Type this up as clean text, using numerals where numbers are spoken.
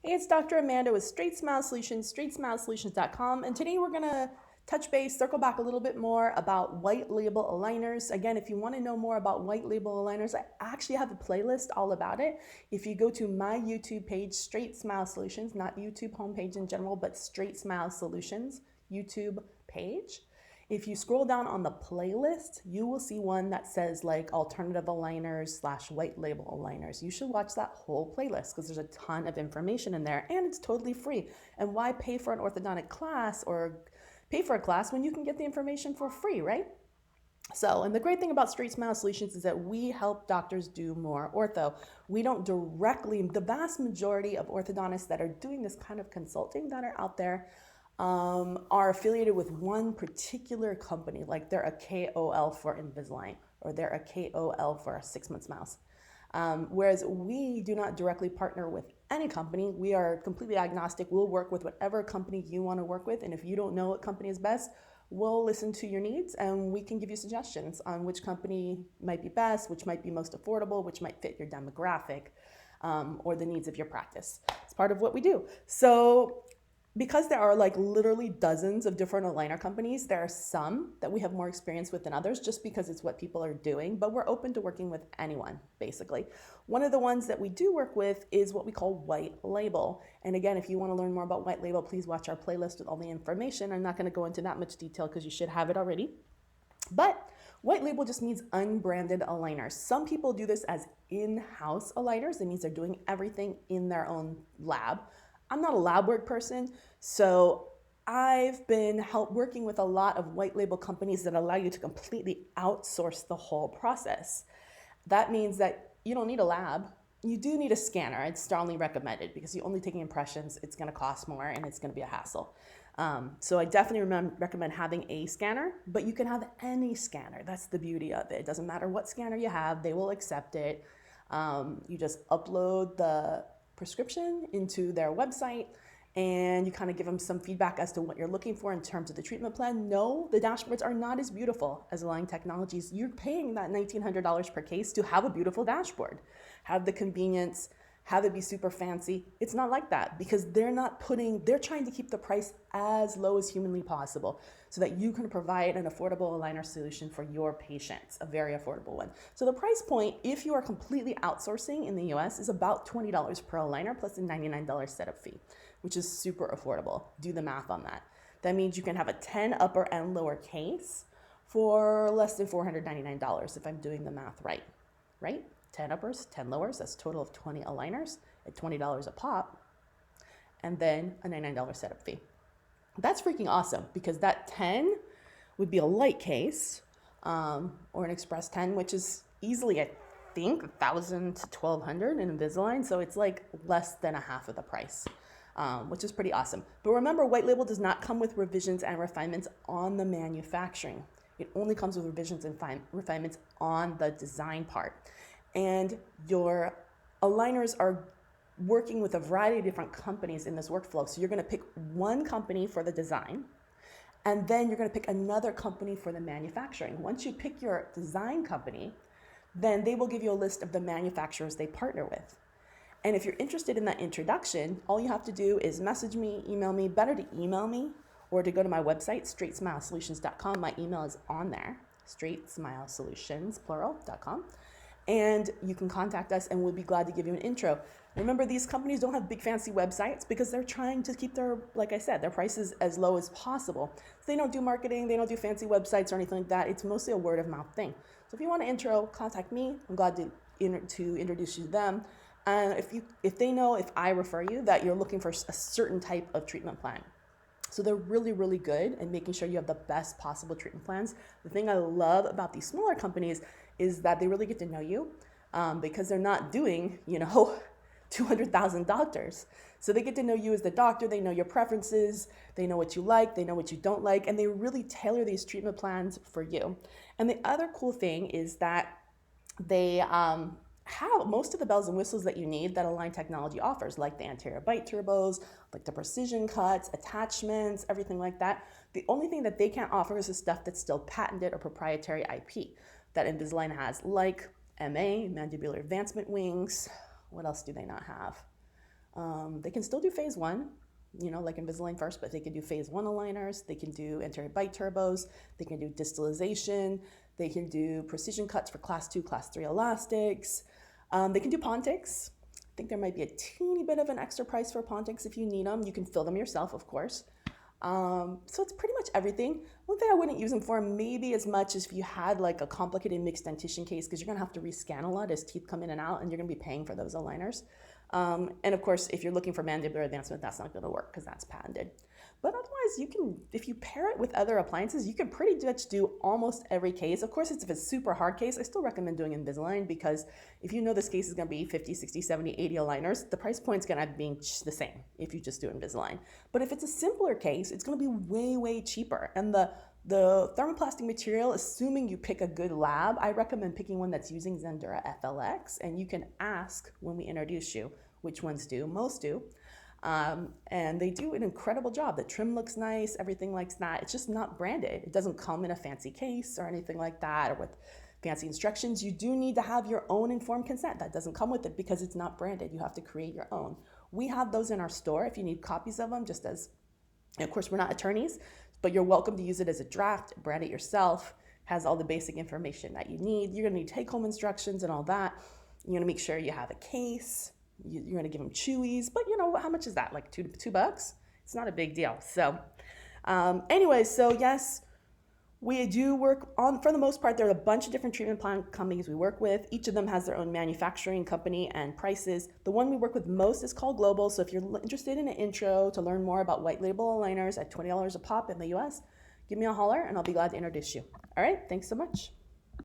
Hey, it's Dr. Amanda with StraightSmile Solutions, StraightSmileSolutions.com, and today we're going to touch base, circle back a little bit more about white label aligners. Again, if you want to know more about white label aligners, I actually have a playlist all about it. If you go to my YouTube page, StraightSmile Solutions, not YouTube homepage in general, but StraightSmile Solutions YouTube page. If you scroll down on the playlist, you will see one that says like alternative aligners / white label aligners. You should watch that whole playlist because there's a ton of information in there and it's totally free. And why pay for an orthodontic class or pay for a class when you can get the information for free, right? So, and the great thing about StraightSmile Solutions is that we help doctors do more ortho. We don't directly, the vast majority of orthodontists that are doing this kind of consulting that are out there are affiliated with one particular company, like they're a KOL for Invisalign or they're a KOL for a 6 Months Mouse. Whereas we do not directly partner with any company. We are completely agnostic. We'll work with whatever company you want to work with. And if you don't know what company is best, we'll listen to your needs and we can give you suggestions on which company might be best, which might be most affordable, which might fit your demographic or the needs of your practice. It's part of what we do. So because there are like literally dozens of different aligner companies, there are some that we have more experience with than others just because it's what people are doing, but we're open to working with anyone, basically. One of the ones that we do work with is what we call white label. And again, if you want to learn more about white label, please watch our playlist with all the information. I'm not going to go into that much detail because you should have it already. But white label just means unbranded aligners. Some people do this as in-house aligners. It means they're doing everything in their own lab. I'm not a lab work person, so I've been working with a lot of white label companies that allow you to completely outsource the whole process. That means that you don't need a lab. You do need a scanner. It's strongly recommended because you're only taking impressions. It's going to cost more and it's going to be a hassle. So I definitely recommend having a scanner, but you can have any scanner. That's the beauty of it. It doesn't matter what scanner you have. They will accept it. You just upload the prescription into their website and you kind of give them some feedback as to what you're looking for in terms of the treatment plan. No, the dashboards are not as beautiful as Align Technologies. You're paying that $1,900 per case to have a beautiful dashboard, have the convenience, have it be super fancy. It's not like that because they're trying to keep the price as low as humanly possible so that you can provide an affordable aligner solution for your patients, a very affordable one. So the price point, if you are completely outsourcing in the US, is about $20 per aligner plus a $99 setup fee, which is super affordable. Do the math on that. That means you can have a 10 upper and lower case for less than $499 if I'm doing the math right? 10 uppers, 10 lowers, that's a total of 20 aligners at $20 a pop, and then a $99 setup fee. That's freaking awesome because that 10 would be a light case or an Express 10, which is easily, I think, $1,000 to $1,200 in Invisalign, so it's like less than a half of the price. Which is pretty awesome. But remember, white label does not come with revisions and refinements on the manufacturing. It only comes with revisions and refinements on the design part. And your aligners are working with a variety of different companies in this workflow. So you're going to pick one company for the design, and then you're going to pick another company for the manufacturing. Once you pick your design company, then they will give you a list of the manufacturers they partner with. And if you're interested in that introduction, all you have to do is message me, email me. Better to email me or to go to my website, StraightSmileSolutions.com. My email is on there, StraightSmileSolutions, plural.com. And you can contact us and we'll be glad to give you an intro. Remember, these companies don't have big fancy websites because they're trying to keep like I said, their prices as low as possible. So they don't do marketing, they don't do fancy websites or anything like that. It's mostly a word of mouth thing. So if you want an intro, contact me. I'm glad to introduce you to them. And if they know, if I refer you, that you're looking for a certain type of treatment plan. So they're really, really good at making sure you have the best possible treatment plans. The thing I love about these smaller companies is that they really get to know you because they're not doing, 200,000 doctors. So they get to know you as the doctor, they know your preferences, they know what you like, they know what you don't like, and they really tailor these treatment plans for you. And the other cool thing is that they have most of the bells and whistles that you need that Align Technology offers, like the anterior bite turbos, like the precision cuts, attachments, everything like that. The only thing that they can't offer is the stuff that's still patented or proprietary IP that Invisalign has, like MA, mandibular advancement wings. What else do they not have? They can still do phase one, like Invisalign first, but they can do phase one aligners. They can do anterior bite turbos. They can do distalization. They can do precision cuts for class 2, class 3 elastics. They can do Pontics. I think there might be a teeny bit of an extra price for Pontics if you need them. You can fill them yourself, of course. So it's pretty much everything. One thing I wouldn't use them for maybe as much as if you had like a complicated mixed dentition case, because you're going to have to rescan a lot as teeth come in and out, and you're going to be paying for those aligners. And of course, if you're looking for mandibular advancement, that's not going to work because that's patented. But otherwise, you can, if you pair it with other appliances, you can pretty much do almost every case. Of course, if it's a super hard case, I still recommend doing Invisalign, because if you know this case is going to be 50, 60, 70, 80 aligners, the price point's going to be the same if you just do Invisalign. But if it's a simpler case, it's going to be way, way cheaper. And the thermoplastic material, assuming you pick a good lab, I recommend picking one that's using Zendura FLX, and you can ask when we introduce you which ones do. Most do. And they do an incredible job. The trim looks nice, everything like that. It's just not branded. It doesn't come in a fancy case or anything like that, or with fancy instructions. You do need to have your own informed consent. That doesn't come with it because it's not branded. You have to create your own. We have those in our store if you need copies of them, just as, and of course, we're not attorneys, but you're welcome to use it as a draft, brand it yourself, has all the basic information that you need. You're gonna need take-home instructions and all that. You're gonna make sure you have a case. You're going to give them chewies, but how much is that? Like $2? It's not a big deal. So anyway, so yes, we do work on, for the most part, there are a bunch of different treatment plan companies we work with. Each of them has their own manufacturing company and prices. The one we work with most is called Global. So if you're interested in an intro to learn more about white label aligners at $20 a pop in the US, give me a holler and I'll be glad to introduce you. All right, thanks so much.